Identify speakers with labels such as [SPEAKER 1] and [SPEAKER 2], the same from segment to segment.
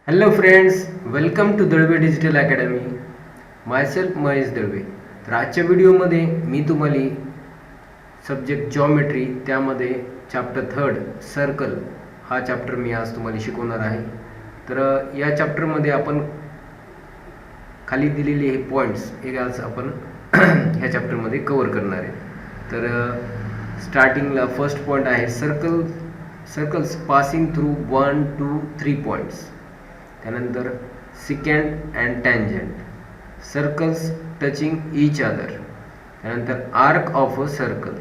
[SPEAKER 1] Hello friends, welcome to Dalvi digital academy. Myself Mahesh Dalvi. तर आजच्या व्हिडिओमध्ये मी तुम्हाला सब्जेक्ट जॉमेट्री त्यामध्ये चॅप्टर 3 सर्कल हा चॅप्टर मी आज तुम्हाला शिकवणार आहे. तर या चॅप्टरमध्ये आपण खाली दिलेले हे पॉईंट्स हे आज आपण ह्या चॅप्टरमध्ये कव्हर करणार आहे. तर स्टार्टिंगला फर्स्ट पॉईंट आहे सर्कल्स पासिंग थ्रू 1 2 3 पॉईंट्स. त्यानंतर secant and tangent, circles touching each other. त्यानंतर arc of a circle,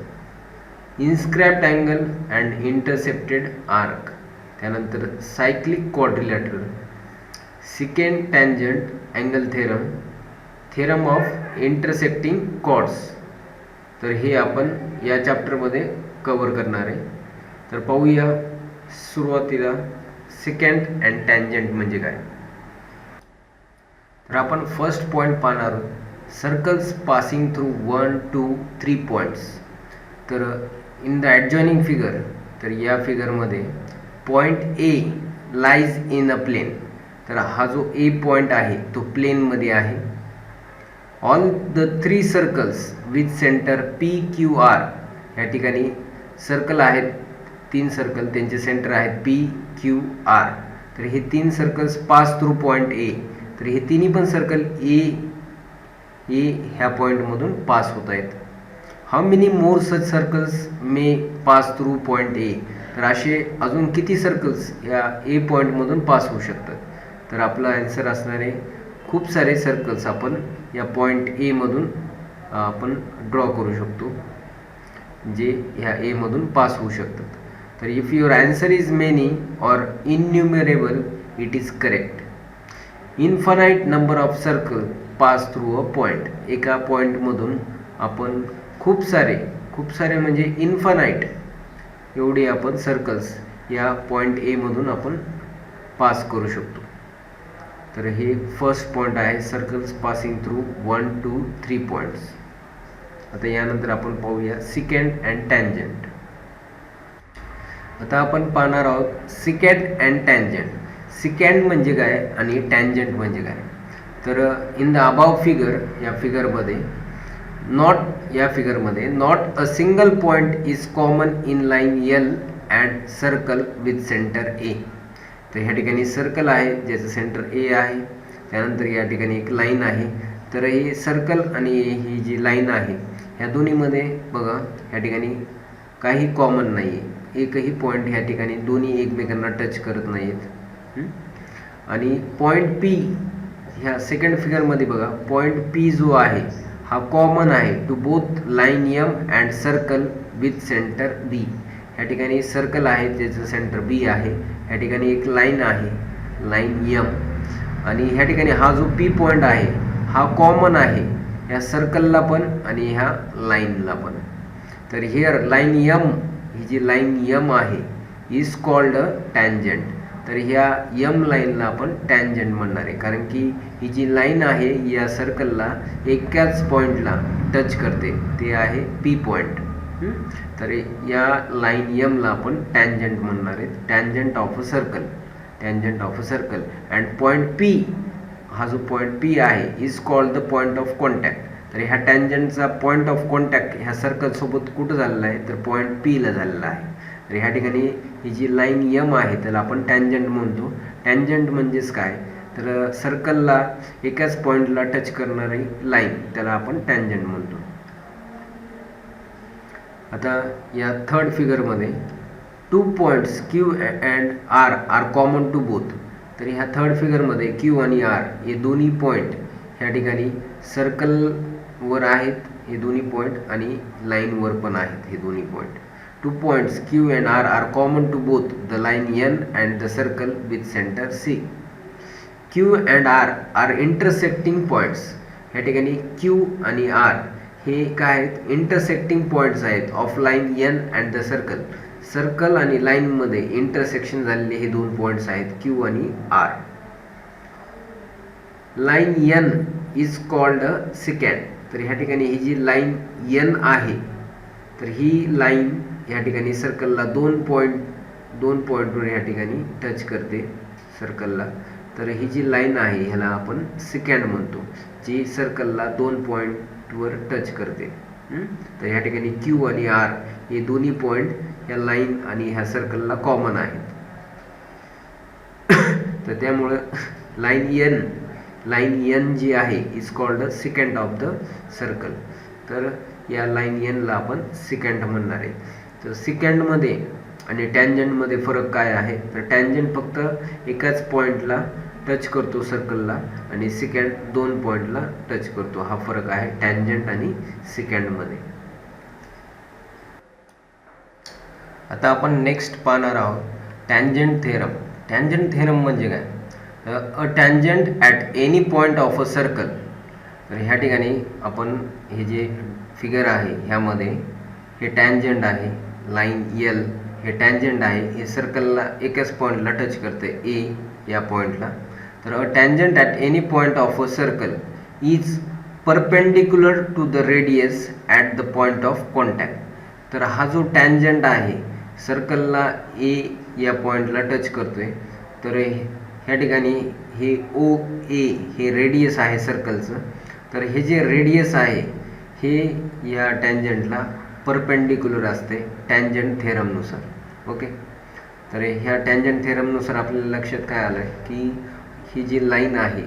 [SPEAKER 1] inscribed angle and intercepted arc. त्यानंतर cyclic quadrilateral, secant tangent angle theorem, theorem of intersecting chords. तर हे आपण या चॅप्टरमध्ये cover करणार आहे. तर पाहूया सुरुवातीला सिकँड अँड टँजंट म्हणजे काय. तर आपण फर्स्ट पॉईंट पाहणार आहोत, सर्कल्स पासिंग थ्रू 1 2 3 पॉईंट्स. तर इन द ॲडजॉइनिंग फिगर, तर या फिगरमध्ये point A lies in a plane. तर हा जो ए पॉईंट आहे तो प्लेनमध्ये आहे. All the 3 circles with centre P Q R, या ठिकाणी सर्कल आहेत 3 सर्कल, त्यांचे सेंटर आहेत पी क्यू आर. तर हे 3 circles pass through point A. तर हे तिन्ही पण सर्कल ए ह्या पॉईंटमधून पास होत आहेत. How many more such circles may pass through point A. तर असे अजून किती सर्कल्स या ए पॉईंटमधून पास होऊ शकतात. तर आपला आन्सर असणार आहे खूप सारे सर्कल्स आपण या पॉईंट ए मधून आपण ड्रॉ करू शकतो, जे ह्या ए मधून पास होऊ शकतात. तर if your answer is many or innumerable, it is correct. Infinite number of circle pass through a point. एका पॉईंटमधून आपण खूप सारे म्हणजे इन्फानाइट एवढे आपण सर्कल्स या पॉईंट ए मधून आपण पास करू शकतो. तर हे फर्स्ट पॉईंट आहे, सर्कल्स पासिंग थ्रू 1 2 3 पॉईंट्स. आता यानंतर आपण पाहूया सिकँड अँड टँजंट. आता आपण पाहणार आहोत सिकँड अँड टँजंट. सिकँड म्हणजे काय आणि टँजंट म्हणजे काय. तर इन द अबाव फिगर, या फिगरमध्ये not a single point is common in line L and circle with centre A. तर ह्या ठिकाणी सर्कल आहे ज्याचं सेंटर ए आहे. त्यानंतर या ठिकाणी एक लाईन आहे. तर हे सर्कल आणि ही जी लाईन आहे ह्या दोन्हीमध्ये बघा ह्या ठिकाणी काही कॉमन नाही आहे. एकही पॉईंट ह्या ठिकाणी दोन्ही एकमेकांना टच करत नाहीत. आणि पॉईंट पी ह्या सेकंड फिगरमध्ये बघा, पॉईंट पी जो आहे हा कॉमन आहे to both line M and circle with centre B. ह्या ठिकाणी सर्कल आहे ज्याचं सेंटर बी आहे. ह्या ठिकाणी एक लाईन आहे, लाईन एम. आणि ह्या ठिकाणी हा जो पी पॉईंट आहे हा कॉमन आहे ह्या सर्कलला पण आणि ह्या लाईनला पण. तर हिअर लाईन एम, ही जी लाईन एम आहे इज कॉल्ड अ टँजंट. तर ह्या एम लाईनला आपण टँजंट म्हणणार आहे, कारण की ही जी लाईन आहे या सर्कलला एकाच पॉईंटला टच करते, ते आहे पी पॉईंट. तर या लाईन एमला आपण टँजंट म्हणणार आहेत, tangent of a circle. And point P, हा जो पॉईंट पी आहे is called the point of contact. तर ह्या टँजंटचा पॉईंट ऑफ कॉन्टॅक्ट ह्या सर्कलसोबत कुठं झालेला आहे, तर पॉईंट पीला झालेला आहे. तर ह्या ठिकाणी ही जी लाईन एम आहे त्याला आपण टँजंट म्हणतो. टँजंट म्हणजेच काय, तर सर्कलला एकाच पॉईंटला टच करणारी लाईन, त्याला आपण टँजंट म्हणतो. आता या थर्ड फिगरमध्ये 2 points Q and R are common to both. तर ह्या थर्ड फिगरमध्ये क्यू आणि आर हे दोन्ही पॉईंट ह्या ठिकाणी सर्कलवर आहेत हे दोन्ही पॉईंट, आणि लाईनवर पण आहेत हे दोन्ही point. 2 points Q and R are common to both the line N and the circle with center C. Q and R are intersecting points. ह्या ठिकाणी Q आणि R हे काय आहेत, इंटरसेक्टिंग पॉईंट्स आहेत of line N and the circle. Circle आणि लाईनमध्ये intersection झालेले हे 2 पॉईंट्स आहेत Q आणि R. Line N is called a secant. तर ह्या ठिकाणी ही जी लाईन N आहे, तर ही लाईन ह्या ठिकाणी सर्कलला 2 पॉईंटवर ह्या ठिकाणी टच करते सर्कलला. तर ही जी लाईन आहे ह्याला आपण सिकँड म्हणतो, जी सर्कलला 2 पॉईंटवर टच करते. तर ह्या ठिकाणी क्यू आणि आर हे दोन्ही पॉईंट ह्या लाईन आणि ह्या सर्कलला कॉमन आहेत. तर त्यामुळं लाईन एन जी आहे is called the secant of the circle. तर या लाईन एनला आपण सिकँड म्हणणार आहे. तर सिकँडमध्ये आणि टॅन्जंटमध्ये फरक काय आहे, तर टॅन्जंट फक्त एकाच पॉईंटला टच करतो सर्कलला आणि सिकँड 2 पॉईंटला टच करतो. हा फरक आहे टॅन्जंट आणि सिकँडमध्ये. आता आपण नेक्स्ट पाहणार आहोत टॅन्जंट थेरम. टॅन्जंट थेरम म्हणजे काय, a tangent at any point of a circle. तर ह्या ठिकाणी आपण हे जे फिगर आहे ह्यामध्ये हे टॅन्जंट आहे, लाईन यल हे टॅन्जंट आहे, हे सर्कलला एकाच पॉईंटला टच करते ए या पॉईंटला. तर a tangent at any point of a circle is perpendicular to the radius at the point of contact. तर हा जो टॅन्जंट आहे सर्कलला ए या पॉईंटला टच करतोय. तर ह्या ठिकाणी हे ओ ए हे रेडियस आहे सर्कलचं. तर हे जे रेडियस आहे हे या टॅन्जंटला परपेंडिक्युलर असते टॅन्जंट थेरमनुसार. ओके, तर ह्या टॅन्जंट थेरमनुसार आपल्याला लक्षात काय आलं की ही जी लाईन आहे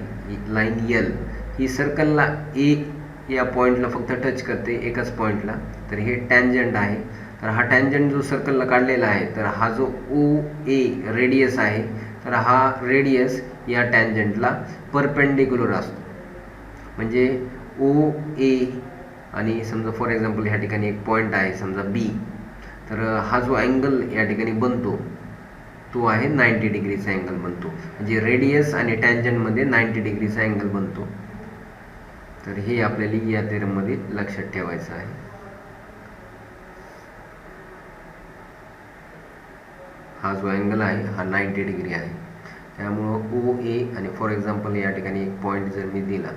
[SPEAKER 1] लाईन यल ही सर्कलला ए या पॉईंटला फक्त टच करते एकाच पॉईंटला. तर हे टॅन्जंट आहे. तर हा टॅन्जंट जो सर्कलला काढलेला आहे, तर हा जो ओ ए रेडियस आहे, तर हा रेडियस या टॅन्जंटला परपेंडिक्युलर असतो. म्हणजे ओ ए आणि समजा फॉर एक्झाम्पल ह्या ठिकाणी एक पॉईंट आहे समजा बी. तर हा जो अँगल या ठिकाणी बनतो तो आहे 90 डिग्रीचा अँगल बनतो. म्हणजे रेडियस आणि टॅन्जंटमध्ये 90 डिग्रीचा अँगल बनतो. तर हे आपल्याला या थेरममध्ये लक्षात ठेवायचं आहे. हा जो अँगल आहे हा 90 डिग्री आहे. त्यामुळं ओ ए आणि फॉर एक्झाम्पल या ठिकाणी एक पॉईंट जर मी दिला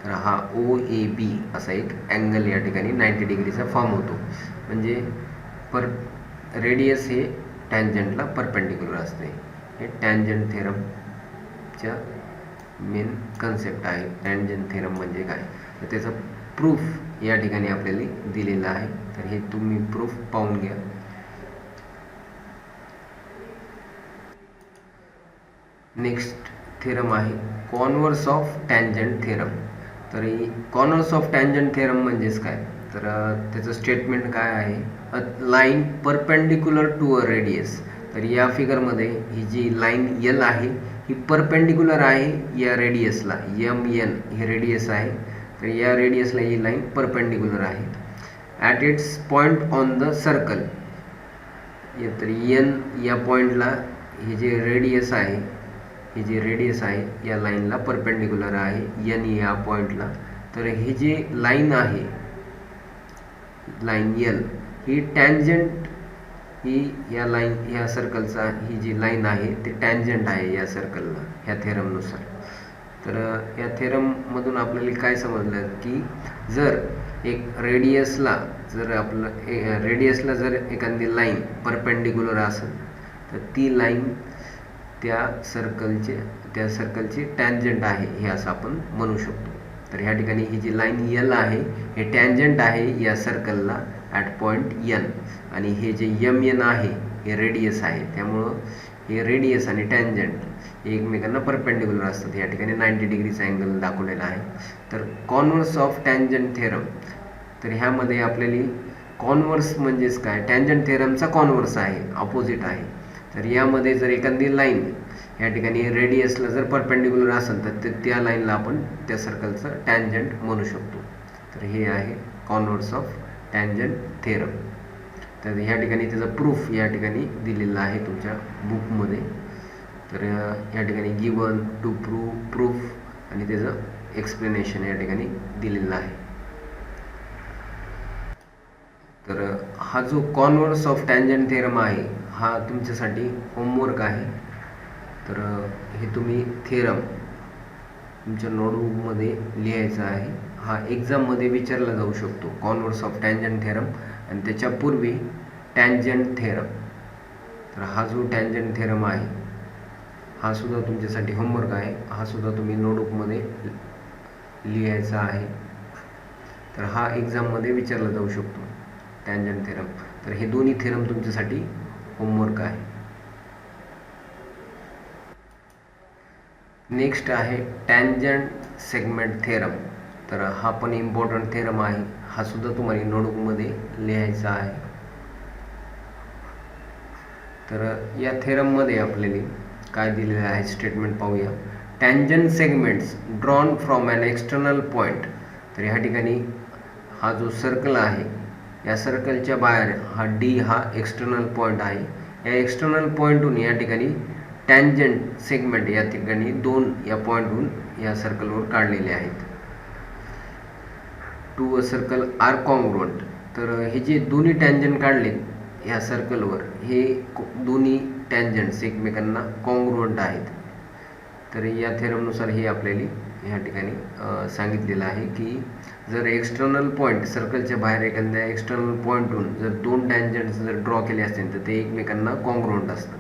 [SPEAKER 1] तर हा ओ ए बी असा एक अँगल या ठिकाणी 90 डिग्रीचा फॉर्म होतो. म्हणजे रेडियस हे टॅन्जंटला परपेंडिक्युलर असते. हे टॅन्जंट थेरमच्या मेन कन्सेप्ट आहे. टॅन्जंट थेरम म्हणजे काय, तर त्याचा प्रूफ या ठिकाणी आपल्याला दिलेला आहे. तर हे तुम्ही प्रूफ पाहून घ्या. नेक्स्ट थेरम आहे कॉन्व्हर्स ऑफ टॅन्जंट थेरम. तर कॉन्व्हर्स ऑफ टॅन्जंट थेरम म्हणजेच काय, तर त्याचं स्टेटमेंट काय आहे, a line perpendicular to a radius. तर या फिगरमध्ये ही जी लाईन यल आहे ही परपेंडिक्युलर आहे या रेडियसला. एम एन हे रेडियस आहे. तर या रेडियसला ही लाईन परपेंडिक्युलर आहे at its point on the circle. तर एन या पॉईंटला हे जे रेडियस आहे या लाईनला परपेंडिक्युलर आहे एन या पॉईंटला. तर ही जी लाईन आहे लाईन यल ही टॅन्जंट ही ह्या सर्कलचा ही जी लाईन आहे ते टॅन्जंट आहे या सर्कलला ह्या थेरमनुसार. तर या थेरममधून आपल्याला काय समजलं की जर एक रेडियसला जर एखादी लाईन परपेंडिक्युलर असेल तर ती लाईन त्या सर्कलची टॅन्जंट आहे हे असं आपण म्हणू शकतो. तर ह्या ठिकाणी ही जी लाईन यल आहे हे टॅन्जंट आहे या सर्कलला ॲट पॉईंट एन. आणि हे जे एम एन आहे हे रेडियस आहे. त्यामुळं हे रेडियस आणि टॅन्जंट एकमेकांना परपेंडिक्युलर असतात. या ठिकाणी 90 डिग्रीचा अँगल दाखवलेला आहे. तर कॉन्व्हर्स ऑफ टॅन्जंट थेरम, तर ह्यामध्ये आपल्याला कॉन्व्हर्स म्हणजेच काय, टॅन्जंट थेरमचा कॉन्व्हर्स आहे, ऑपोजिट आहे. तर यामध्ये जर एखादी लाईन या ठिकाणी रेडियसला जर परपेंडिक्युलर असेल तर त्या लाईनला आपण त्या सर्कलचं टॅन्जंट म्हणू शकतो. तर हे आहे कॉन्व्हर्स ऑफ टॅन्जंट थेरम. तर ह्या ठिकाणी त्याचा प्रूफ या ठिकाणी दिलेला आहे तुमच्या बुकमध्ये. तर या ठिकाणी गिवन टू प्रूफ आणि त्याचं एक्सप्लेनेशन या ठिकाणी दिलेलं आहे. तर हा जो कॉन्व्हर्स ऑफ टॅन्जंट थेरम आहे हा तुमच्यासाठी होमवर्क आहे. तर हे तुम्ही थेरम तुमच्या नोटबुकमध्ये लिहायचा आहे. हा एक्झाममध्ये विचारला जाऊ शकतो, कॉन्व्हर्स ऑफ टॅन्जंट थेरम आणि त्याच्यापूर्वी टॅन्जंट थेरम. तर हा जो टॅन्जंट थेरम आहे हा सुद्धा तुमच्यासाठी होमवर्क आहे, हा सुद्धा तुम्ही नोटबुकमध्ये लिहायचा आहे. तर हा एक्झाममध्ये विचारला जाऊ शकतो टॅन्जंट थेरम. तर हे दोन्ही थेरम तुमच्यासाठी होमवर्क आहे. नेक्स्ट आहे टॅन्जंट सेगमेंट थेरम. तर हा पण इम्पॉर्टंट थेरम आहे, हा सुद्धा तुम्हाला नोटबुकमध्ये लिहायचा आहे. तर या थेरममध्ये आपल्याला काय दिलेलं आहे स्टेटमेंट पाहूया. Tangent segments drawn from an external point. तर ह्या ठिकाणी हा जो सर्कल आहे, या सर्कलच्या बाहेर हा डी हा एक्सटर्नल पॉईंट आहे. या एक्सटर्नल पॉईंटहून या ठिकाणी टॅन्जंट सेगमेंट या ठिकाणी दोन या पॉईंटहून या सर्कलवर काढलेले आहेत. Two a circle are congruent. तर हे जे दोन्ही टॅन्जंट काढलेत ह्या सर्कलवर, हे दोन्ही टॅन्जंट्स एकमेकांना कॉन्ग्रुएंट आहेत. तर या थेरमनुसार हे आपल्याला ह्या ठिकाणी सांगितलेलं आहे की जर एक्सटर्नल पॉईंट सर्कलच्या बाहेर एखाद्या एक्सटर्नल पॉईंटहून जर दोन टॅन्जंट्स जर ड्रॉ केले असतील तर ते एकमेकांना कॉन्ग्रुएंट असतात.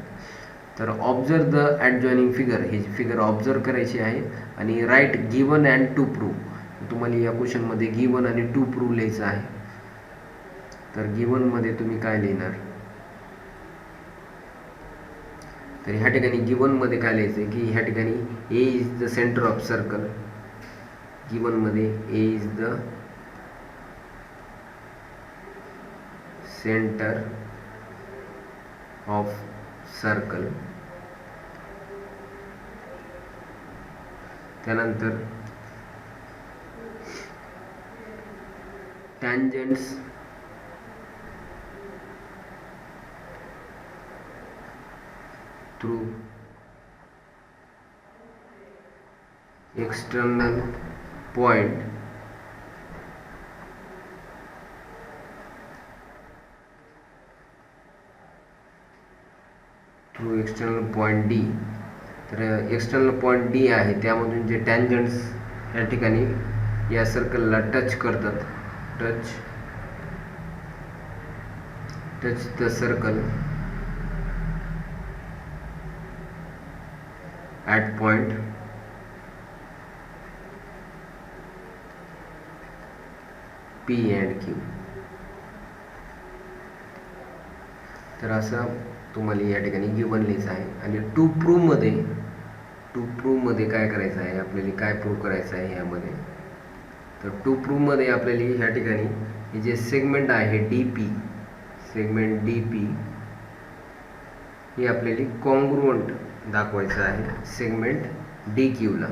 [SPEAKER 1] तर ऑब्झर्व द ॲडजॉइनिंग फिगर, ही फिगर ऑब्झर्व करायची आहे आणि write given and to prove. तुम्हाला या क्वेश्चनमध्ये गिवन आणि टू प्रूव्ह लिहायचं आहे. तर गिवनमध्ये तुम्ही काय लिहिणार, तर ह्या ठिकाणी गिवनमध्ये काय लिहायचं आहे की ह्या ठिकाणी A is the centre of circle. गिवनमध्ये A is the centre of circle. त्यानंतर tangents through external point through external point D. तर एक्सटर्नल पॉइंट डी आहे त्यामधून जे टॅन्जंट्स या ठिकाणी या सर्कलला टच करतात, touch the circle at point P and Q. तर असं तुम्हाला या ठिकाणी गिवन लिहायचं आहे. आणि टू प्रूव्हमध्ये काय करायचं आहे आपल्याला, काय प्रूव्ह करायचं आहे यामध्ये. तर टू प्रूव्हमध्ये आपल्याला ह्या ठिकाणी हे जे सेगमेंट आहे D P, segment D P हे आपल्याला कॉन्ग्रुएंट दाखवायचं आहे सेगमेंट डी क्यूला.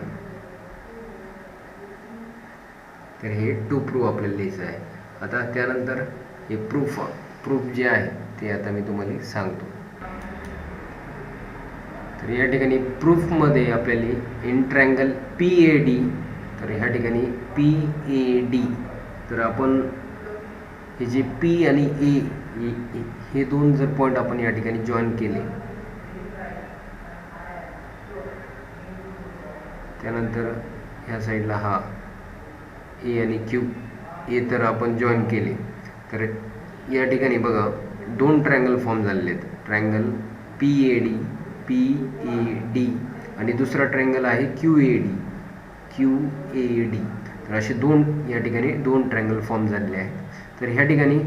[SPEAKER 1] तर हे टू प्रूव्ह आपल्याला लिहायचं आहे. आता त्यानंतर हे प्रूफ जे आहे ते आता मी तुम्हाला सांगतो. तर या ठिकाणी प्रूफमध्ये आपल्याला in triangle P A D. तर ह्या ठिकाणी पी ए डी, तर आपण हे जे पी आणि ए हे दोन जर पॉईंट आपण या ठिकाणी जॉईन केले, त्यानंतर ह्या साईडला हा ए आणि क्यू ए तर आपण जॉईन केले, तर या ठिकाणी बघा दोन ट्रायंगल फॉर्म झालेले आहेत. ट्रायंगल पी ए डी आणि दुसरा ट्रायंगल आहे क्यू ए डी. तर असे दोन या ठिकाणी दोन ट्रायंगल फॉर्म झालेले आहेत. तर ह्या ठिकाणी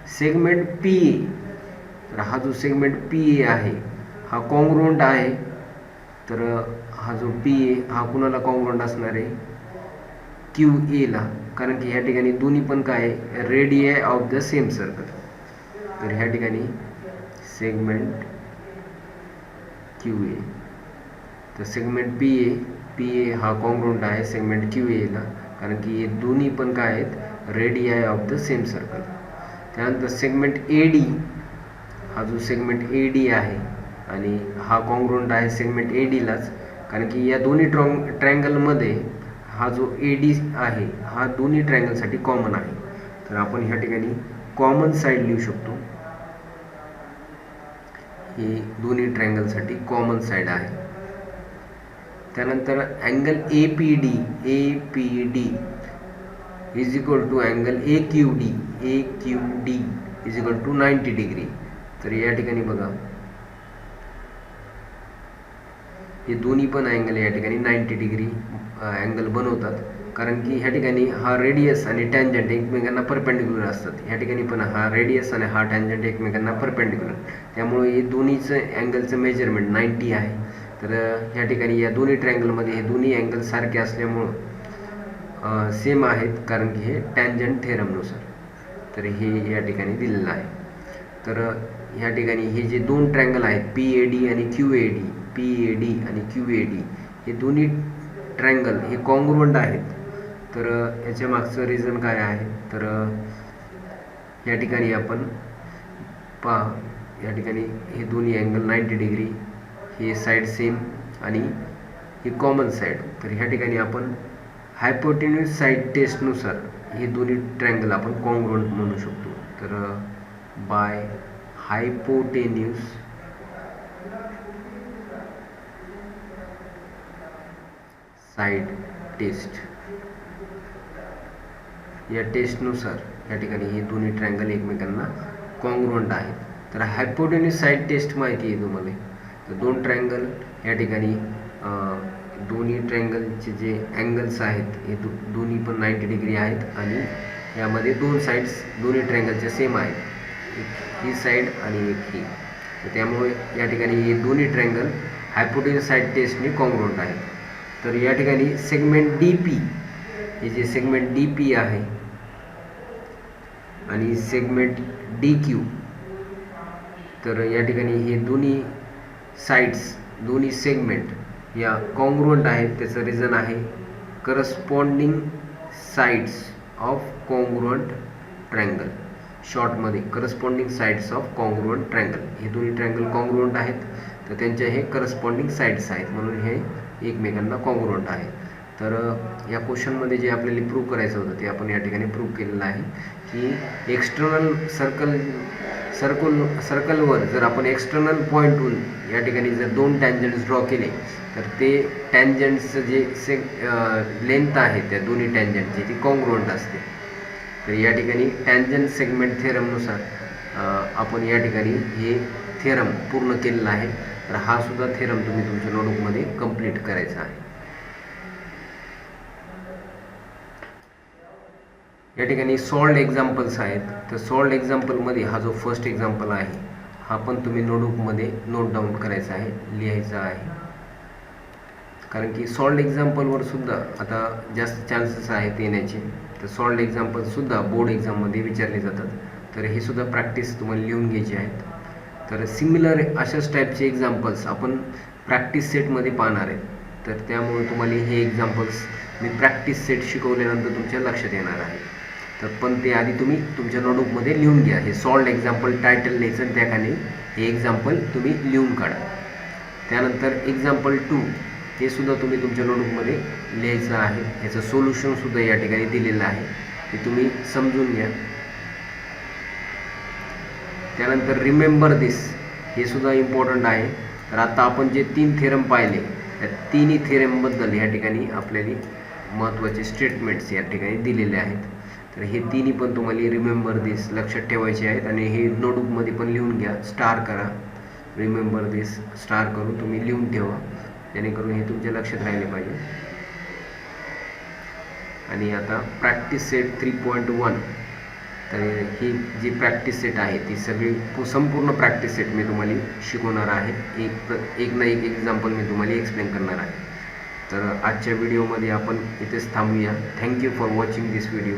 [SPEAKER 1] सेगमेंट पी ए, तर हा जो सेगमेंट पी ए आहे हा कॉन्ग्रुएंट आहे. तर हा जो पी ए हा कुणाला कॉन्ग्रुएंट असणार आहे, क्यू एला, कारण की ह्या ठिकाणी दोन्ही पण काय आहे रेडियाय ऑफ द सेम सर्कल. तर ह्या ठिकाणी सेगमेंट क्यू ए, तर सेगमेंट पी ए हा कॉन्ग्रुएंट आहे सेगमेंट क्यू एला, कारण की हे दोन्ही पण काय आहेत रेडियाय ऑफ द सेम सर्कल. त्यानंतर सेगमेंट ए डी, हा जो सेगमेंट ए डी आहे आणि हा कॉन्ग्रुएंट आहे सेगमेंट ए डीलाच, कारण की या दोन्ही ट्रायंगलमध्ये हा जो ए डी आहे हा दोन्ही ट्रायंगलसाठी कॉमन आहे. तर आपण ह्या ठिकाणी कॉमन साईड लिहू शकतो. हे दोन्ही ट्रायंगलसाठी कॉमन साईड आहे. त्यानंतर angle A P D is equal to angle A Q D is equal to 90 degree. तर या ठिकाणी बघा हे दोन्ही पण अँगल या ठिकाणी 90 डिग्री अँगल बनवतात, कारण की ह्या ठिकाणी हा रेडियस आणि टॅन्जंट एकमेकांना परपेंडिक्युलर असतात. ह्या ठिकाणी पण हा रेडियस आणि हा टॅन्जंट एकमेकांना परपेंडिक्युलर, त्यामुळे हे दोन्हीचं अँगलचं मेजरमेंट 90 आहे. तर ह्या ठिकाणी या दोन्ही ट्रायंगलमध्ये हे दोन्ही अँगल सारखे असल्यामुळं सेम आहेत, कारण की हे टॅन्जंट थेरमनुसार. तर हे या ठिकाणी दिलेलं आहे. तर ह्या ठिकाणी हे जे दोन ट्रायंगल आहेत PAD आणि QAD, PAD आणि QAD हे दोन्ही ट्रायंगल हे कॉन्ग्रुएंट आहेत. तर याच्या मागचं रिझन काय आहे, तर या ठिकाणी आपण पहा, या ठिकाणी हे दोन्ही अँगल 90 डिग्री, हे साईड सेम आणि ही कॉमन साईड. तर ह्या ठिकाणी आपण हायपोटेन्यूज साईड टेस्टनुसार हे दोन्ही ट्रायंगल आपण कॉन्ग्रुएंट म्हणू शकतो. तर बाय हायपोटेन्यूज साईड टेस्ट या टेस्टनुसार या ठिकाणी हे दोन्ही ट्रायंगल एकमेकांना कॉन्ग्रुएंट आहेत. तर हायपोटेन्यूज साईड टेस्ट माहिती आहे तुम्हाला. तर दोन ट्रायंगल या ठिकाणी दोन्ही ट्रायंगलचे जे अँगल्स आहेत हे दोन्ही पण 90 डिग्री आहेत आणि यामध्ये दोन साईड्स दोन्ही ट्रायंगलच्या सेम आहेत, एक ही साईड आणि एक ही. तर त्यामुळे या ठिकाणी हे दोन्ही ट्रायंगल हायपोटेन्यूज साईड टेस्टने कॉन्ग्रुएंट आहेत. तर या ठिकाणी सेगमेंट DP, हे जे सेगमेंट DP आहे आणि सेगमेंट DQ, तर या ठिकाणी हे दोन्ही साईड्स दोन्ही सेगमेंट या कॉन्ग्रुएंट आहेत. त्याचं रिझन आहे corresponding sides of congruent triangle. शॉर्टमध्ये corresponding sides of congruent triangle, हे दोन्ही ट्रायंगल कॉन्ग्रुएंट आहेत, तर त्यांच्या हे करस्पॉन्डिंग साईड्स आहेत, म्हणून हे एकमेकांना कॉन्ग्रुएंट आहे. तर या क्वेश्चनमध्ये जे आपल्याला प्रूव्ह करायचं होतं ते आपण या ठिकाणी प्रूव्ह केलेलं आहे की एक्सटर्नल सर्कलवर जर आपण एक्सटर्नल पॉईंटहून या ठिकाणी जर दोन टॅन्जंट्स ड्रॉ केले, तर ते टॅन्जंट्सचं जे लेंथ आहे त्या दोन्ही टॅन्जंटची ती कॉन्ग्रुएंट असते. तर या ठिकाणी टॅन्जंट सेगमेंट थेरमनुसार आपण या ठिकाणी हे थेरम पूर्ण केलेला आहे. तर हा सुद्धा थेरम तुम्ही तुमच्या नोटबुकमध्ये कंप्लीट करायचा आहे. या ठिकाणी सॉल्व्ड एक्झाम्पल्स आहेत. तर सॉल्व्ड एक्झाम्पलमध्ये हा जो फर्स्ट एक्झाम्पल आहे हा पण तुम्ही नोटबुकमध्ये नोट डाऊन करायचा आहे, लिहायचा आहे, कारण की सॉल्व्ड एक्झाम्पलवर सुद्धा आता जास्त चान्सेस आहेत येण्याचे. तर सॉल्व्ड एक्झाम्पलसुद्धा बोर्ड एक्झाममध्ये विचारले जातात. तर हे सुद्धा प्रॅक्टिस तुम्हाला लिहून घ्यायची आहेत. तर सिमिलर अशाच टाईपचे एक्झाम्पल्स आपण प्रॅक्टिस सेटमध्ये पाहणार आहेत. तर त्यामुळे तुम्हाला हे एक्झाम्पल्स मी प्रॅक्टिस सेट शिकवल्यानंतर तुमच्या लक्षात येणार आहे. तर पण ते आधी तुम्ही तुमच्या नोटबुकमध्ये लिहून घ्या. हे सॉल्व्ड एक्झाम्पल टायटल लिहायचं आणि त्याखाली हे एक्झाम्पल तुम्ही लिहून काढा. त्यानंतर एक्झाम्पल 2 हे सुद्धा तुम्ही तुमच्या नोटबुकमध्ये लिहायचं आहे. ह्याचं सोल्युशनसुद्धा या ठिकाणी दिलेलं आहे, ते तुम्ही समजून घ्या. त्यानंतर रिमेंबर दिस हे सुद्धा इम्पॉर्टंट आहे. तर आता आपण जे 3 थेरम पाहिले त्या तिन्ही थेरमबद्दल या ठिकाणी आपल्याला महत्त्वाचे स्टेटमेंट्स या ठिकाणी दिलेले आहेत. तर हे तिन्ही पण तुम्हाला रिमेंबर दिस लक्षात ठेवायचे आहेत आणि हे नोटबुकमध्ये पण लिहून घ्या. स्टार करा, रिमेंबर दिस स्टार करून तुम्ही लिहून ठेवा, जेणेकरून हे तुमच्या लक्षात राहिले पाहिजे. आणि आता प्रॅक्टिस सेट 3.1, तर ही जी प्रॅक्टिस सेट आहे ती सगळी संपूर्ण प्रॅक्टिस सेट मी तुम्हाला शिकवणार आहे. एक ना एक एक्झाम्पल मी तुम्हाला एक्सप्लेन करणार आहे. तर आजच्या व्हिडिओमध्ये आपण इथेच थांबूया. Thank you for watching this video.